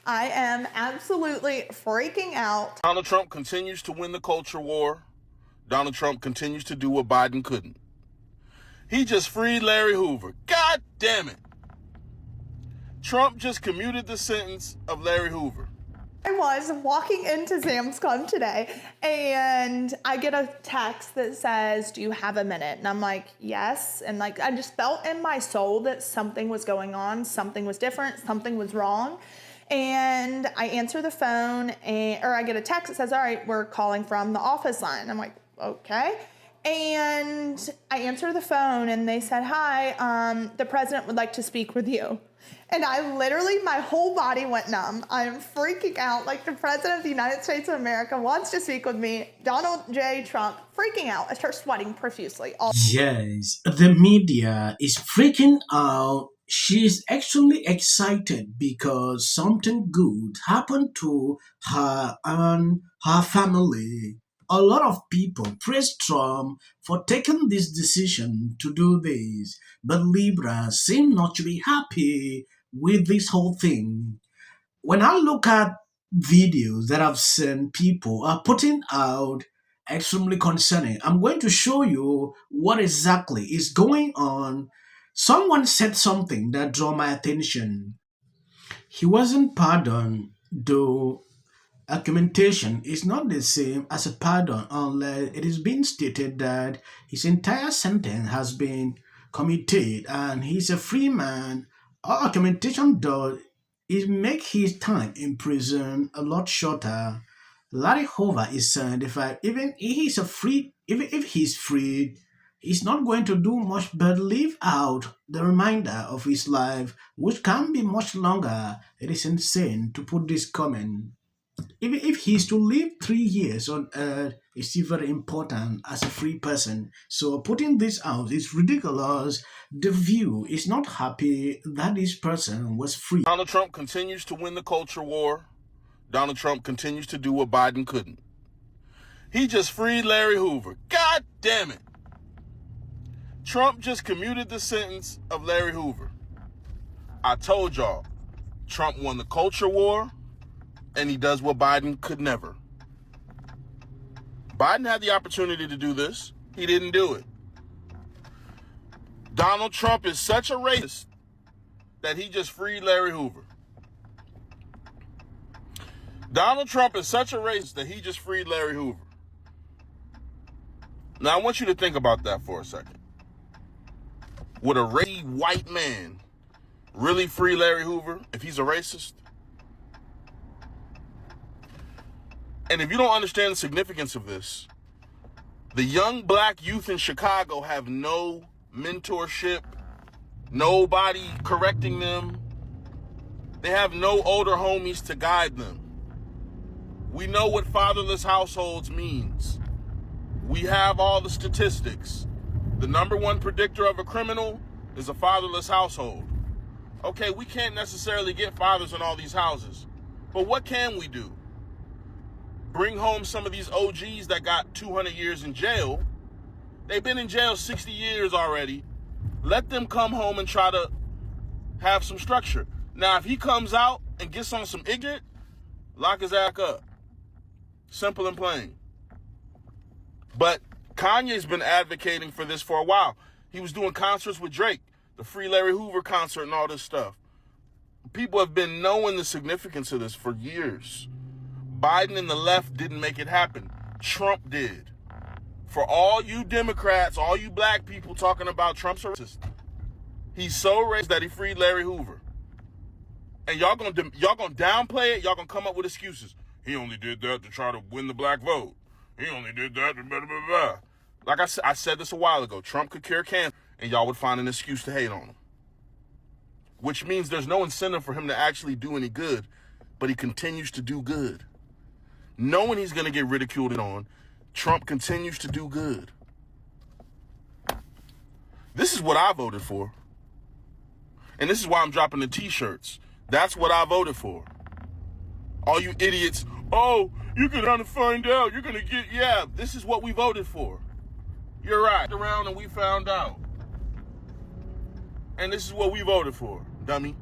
I am absolutely freaking out. Donald Trump continues to win the culture war. Donald Trump continues to do what Biden couldn't. He just freed Larry Hoover. God damn it. Trump just commuted the sentence of Larry Hoover. I was walking into Sam's Club today and I get a text that says, "Do you have a minute?" And I'm like, yes. And like, I just felt in my soul that something was going on, something was different, something was wrong. And I answer the phone or I get a text that says, "All right, we're calling from the office line." I'm like, okay. And I answer the phone and they said, "Hi, the president would like to speak with you." And I literally, my whole body went numb. I'm freaking out. Like, the president of the United States of America wants to speak with me. Donald J. Trump, freaking out. I start sweating profusely. Yes, the media is freaking out. She's actually excited because something good happened to her and her family. A lot of people praise Trump for taking this decision to do this, but Libra seem not to be happy with this whole thing. When I look at videos that I've seen people are putting out extremely concerning, I'm going to show you what exactly is going on. Someone said something that drew my attention. He wasn't pardoned, though argumentation is not the same as a pardon unless it is being stated that his entire sentence has been commuted and he's a free man. All argumentation does is make his time in prison a lot shorter. Larry Hoover is 75. Even if he's a free, even if he's freed, he's not going to do much but live out the remainder of his life, which can be much longer. It is insane to put this comment. Even if he's to live 3 years on earth, is still very important as a free person. So putting this out is ridiculous. The view is not happy that this person was free. Donald Trump continues to win the culture war. Donald Trump continues to do what Biden couldn't. He just freed Larry Hoover. God damn it. Trump just commuted the sentence of Larry Hoover. I told y'all, Trump won the culture war, and he does what Biden could never. Biden had the opportunity to do this. He didn't do it. Donald Trump is such a racist that he just freed Larry Hoover. Donald Trump is such a racist that he just freed Larry Hoover. Now, I want you to think about that for a second. Would a racist white man really free Larry Hoover if he's a racist? And if you don't understand the significance of this, the young black youth in Chicago have no mentorship, nobody correcting them. They have no older homies to guide them. We know what fatherless households means. We have all the statistics. The number one predictor of a criminal is a fatherless household. Okay, we can't necessarily get fathers in all these houses, but what can we do? Bring home some of these OGs that got 200 years in jail. They've been in jail 60 years already. Let them come home and try to have some structure. Now, if he comes out and gets on some ignorant, lock his ass up. Simple and plain. But Kanye's been advocating for this for a while. He was doing concerts with Drake, the Free Larry Hoover concert and all this stuff. People have been knowing the significance of this for years. Biden and the left didn't make it happen. Trump did. For all you Democrats, all you black people talking about Trump's a racist, he's so racist that he freed Larry Hoover. And y'all gonna downplay it. Y'all gonna come up with excuses. He only did that to try to win the black vote. He only did that to blah, blah, blah, blah. Like I said this a while ago. Trump could cure cancer, and y'all would find an excuse to hate on him. Which means there's no incentive for him to actually do any good, but he continues to do good. Knowing he's going to get ridiculed on, Trump continues to do good. This is what I voted for. And this is why I'm dropping the t-shirts. That's what I voted for. All you idiots, oh, you're going to find out. You're going to get, yeah, this is what we voted for. You're right. Around and we found out. And this is what we voted for, dummy.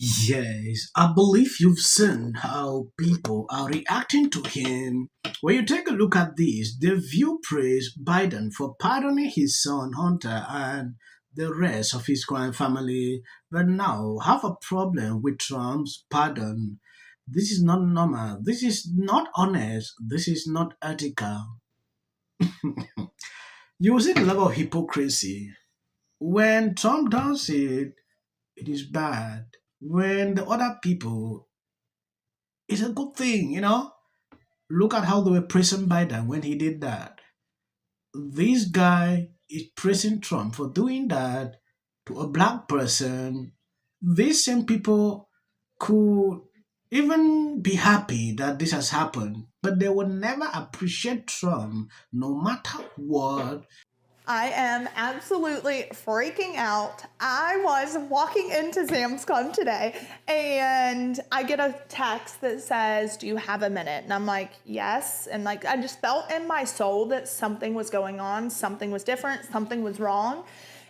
Yes, I believe you've seen how people are reacting to him. When you take a look at this, they view praise Biden for pardoning his son Hunter and the rest of his crime family, but now have a problem with Trump's pardon. This is not normal. This is not honest. This is not ethical. You see the level of hypocrisy. When Trump does it, it is bad. When the other people, it's a good thing. Look at how they were praising Biden when he did that. This guy is praising Trump for doing that to a black person. These same people could even be happy that this has happened, but they will never appreciate Trump no matter what. I am absolutely freaking out. I was walking into Sam's Club today and I get a text that says, "Do you have a minute?" And I'm like, "Yes." And like, I just felt in my soul that something was going on, something was different, something was wrong.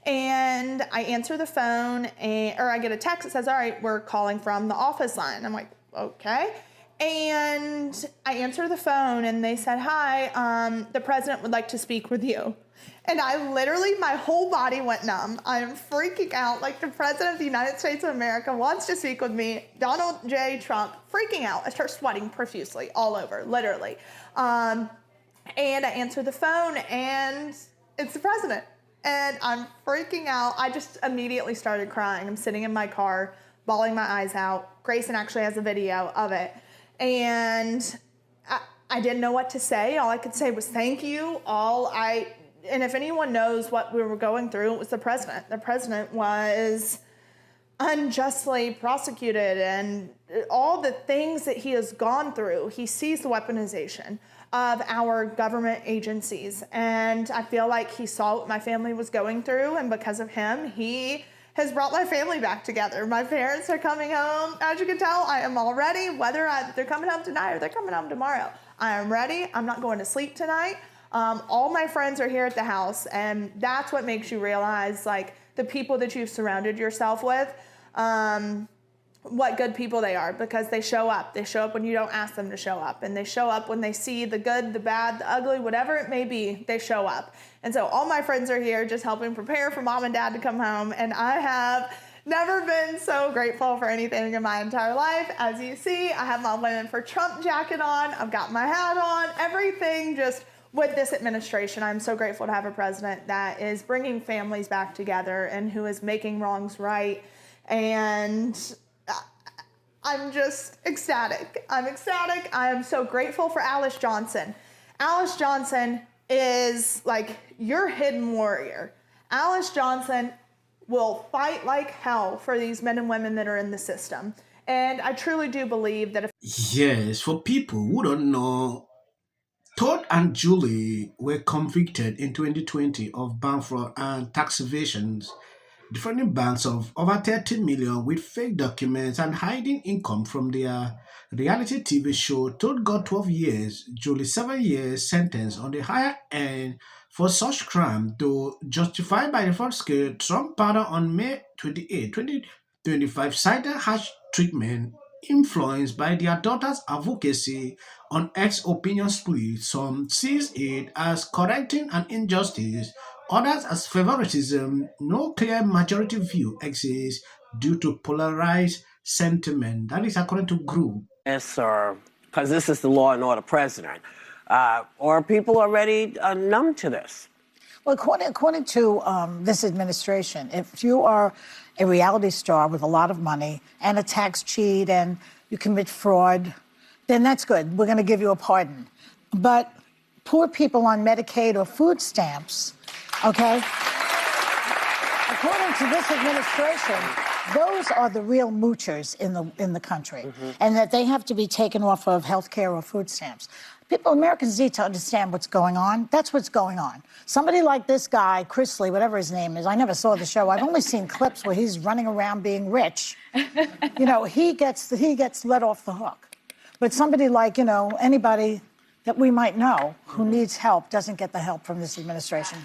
And I answer the phone or I get a text that says, "All right, we're calling from the office line." I'm like, "Okay." And I answer the phone and they said, "Hi, the president would like to speak with you." And I literally, my whole body went numb. I'm freaking out. Like, the president of the United States of America wants to speak with me. Donald J. Trump, freaking out. I start sweating profusely all over, literally. And I answer the phone and it's the president. And I'm freaking out. I just immediately started crying. I'm sitting in my car, bawling my eyes out. Grayson actually has a video of it. And I didn't know what to say. All I could say was thank you. And if anyone knows what we were going through, it was the president. The president was unjustly prosecuted and all the things that he has gone through. He sees the weaponization of our government agencies. And I feel like he saw what my family was going through. And because of him, he has brought my family back together. My parents are coming home. As you can tell, I am all ready, whether they're coming home tonight or they're coming home tomorrow. I am ready. I'm not going to sleep tonight. All my friends are here at the house, and that's what makes you realize, like, the people that you've surrounded yourself with, what good people they are, because they show up. They show up when you don't ask them to show up, and they show up when they see the good, the bad, the ugly, whatever it may be, they show up. And so all my friends are here just helping prepare for mom and dad to come home, and I have never been so grateful for anything in my entire life. As you see, I have my Women for Trump jacket on, I've got my hat on, everything just with this administration. I'm so grateful to have a president that is bringing families back together and who is making wrongs right. And I'm just ecstatic. I'm ecstatic. I am so grateful for Alice Johnson. Alice Johnson is like your hidden warrior. Alice Johnson will fight like hell for these men and women that are in the system. And I truly do believe that if Yes, for people who don't know, Todd and Julie were convicted in 2020 of bank fraud and tax evasions, defrauding banks of over 30 million with fake documents and hiding income from their reality TV show. Todd got 12 years, Julie 7 years sentence on the higher end for such crime, though justified by the fraud scale. Trump pardon on May 28, 2025 cited harsh treatment influenced by their daughter's advocacy on X opinion split. Some sees it as correcting an injustice, others as favoritism. No clear majority view exists due to polarized sentiment. That is according to group. Yes, sir, because this is the law and order president. Or people already numb to this. Well, according to this administration, if you are a reality star with a lot of money and a tax cheat and you commit fraud, then that's good. We're going to give you a pardon. But poor people on Medicaid or food stamps, okay, according to this administration, those are the real moochers in the country, and that they have to be taken off of health care or food stamps. Americans need to understand what's going on. That's what's going on. Somebody like this guy, Chrisley, whatever his name is, I never saw the show. I've only seen clips where he's running around being rich. He gets let off the hook. But somebody like, anybody that we might know who needs help doesn't get the help from this administration.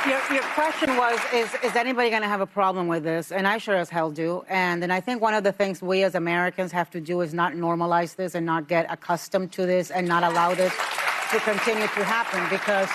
Your question was, is anybody going to have a problem with this? And I sure as hell do. And then I think one of the things we as Americans have to do is not normalize this and not get accustomed to this and not allow this to continue to happen, because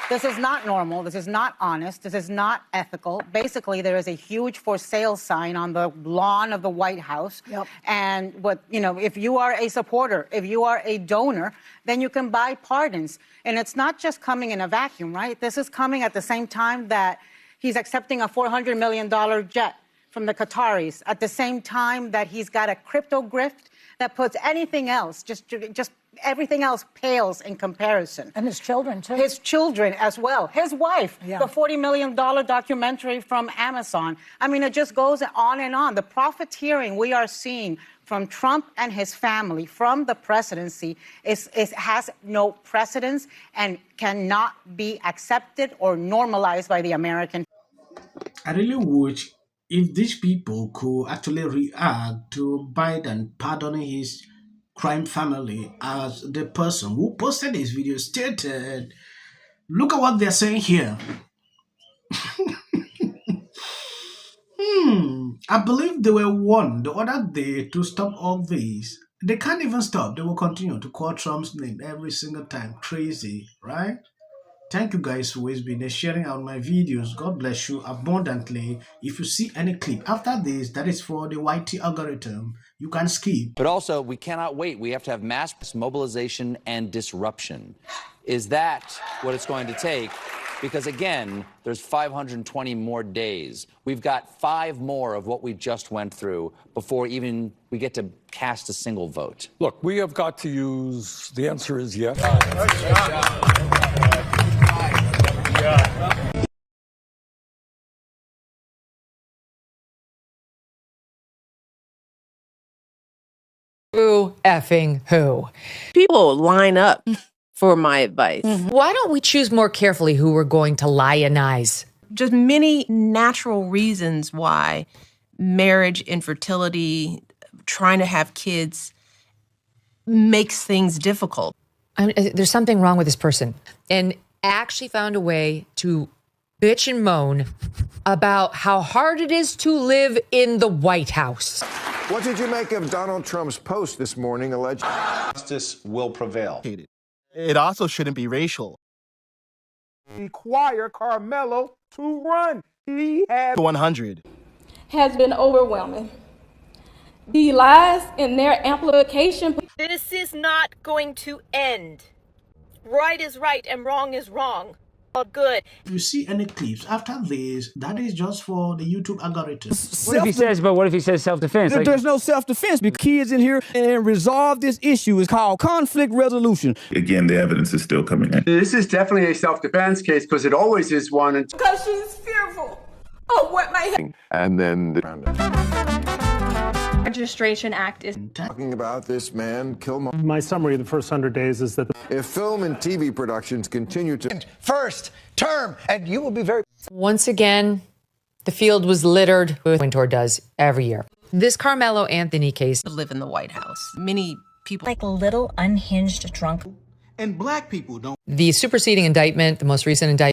this is not normal. This is not honest. This is not ethical. Basically, there is a huge for sale sign on the lawn of the White House. Yep. And if you are a supporter, if you are a donor, then you can buy pardons. And it's not just coming in a vacuum, right? This is coming at the same time that he's accepting a $400 million jet from the Qataris, at the same time that he's got a crypto grift that puts anything else, just everything else pales in comparison. And his children, too. His children as well. His wife, the $40 million documentary from Amazon. I mean, it just goes on and on. The profiteering we are seeing from Trump and his family from the presidency has no precedence and cannot be accepted or normalized by the American. I really wish if these people could actually react to Biden pardoning his crime family, as the person who posted this video stated. Look at what they're saying here. I believe they were warned the other day to stop all this. They can't even stop. They will continue to call Trump's name every single time. Crazy, right? Thank you guys for always been sharing out my videos. God bless you abundantly. If you see any clip after this that is for the YT algorithm, you can skip. But also, we cannot wait. We have to have mass mobilization and disruption. Is that what it's going to take? Because again, there's 520 more days. We've got 5 more of what we just went through before even we get to cast a single vote. Look, we have got to use, the answer is yes. Who effing who? People line up for my advice. Why don't we choose more carefully who we're going to lionize? Just many natural reasons why marriage, infertility, trying to have kids makes things difficult. There's something wrong with this person. And actually found a way to bitch and moan about how hard it is to live in the White House. What did you make of Donald Trump's post this morning alleging justice will prevail? It also shouldn't be racial. Require Carmelo to run. He had 100. Has been overwhelming. The lies and their amplification. This is not going to end. Right is right and wrong is wrong. All good. If you see any clips after this, that is just for the YouTube algorithm. What if he says self-defense? There's no self-defense because kids in here and resolve this issue is called conflict resolution. Again, the evidence is still coming in. This is definitely a self-defense case because it always is one. Because she's fearful of what may happen. And then the Registration Act is talking about this man, Killmonger. My summary of the first 100 days is that if film and TV productions continue to first term, and you will be very. Once again, the field was littered with Wintour does every year. This Carmelo Anthony case. Live in the White House. Many people like a little unhinged drunk. And black people don't. The superseding indictment, the most recent indictment.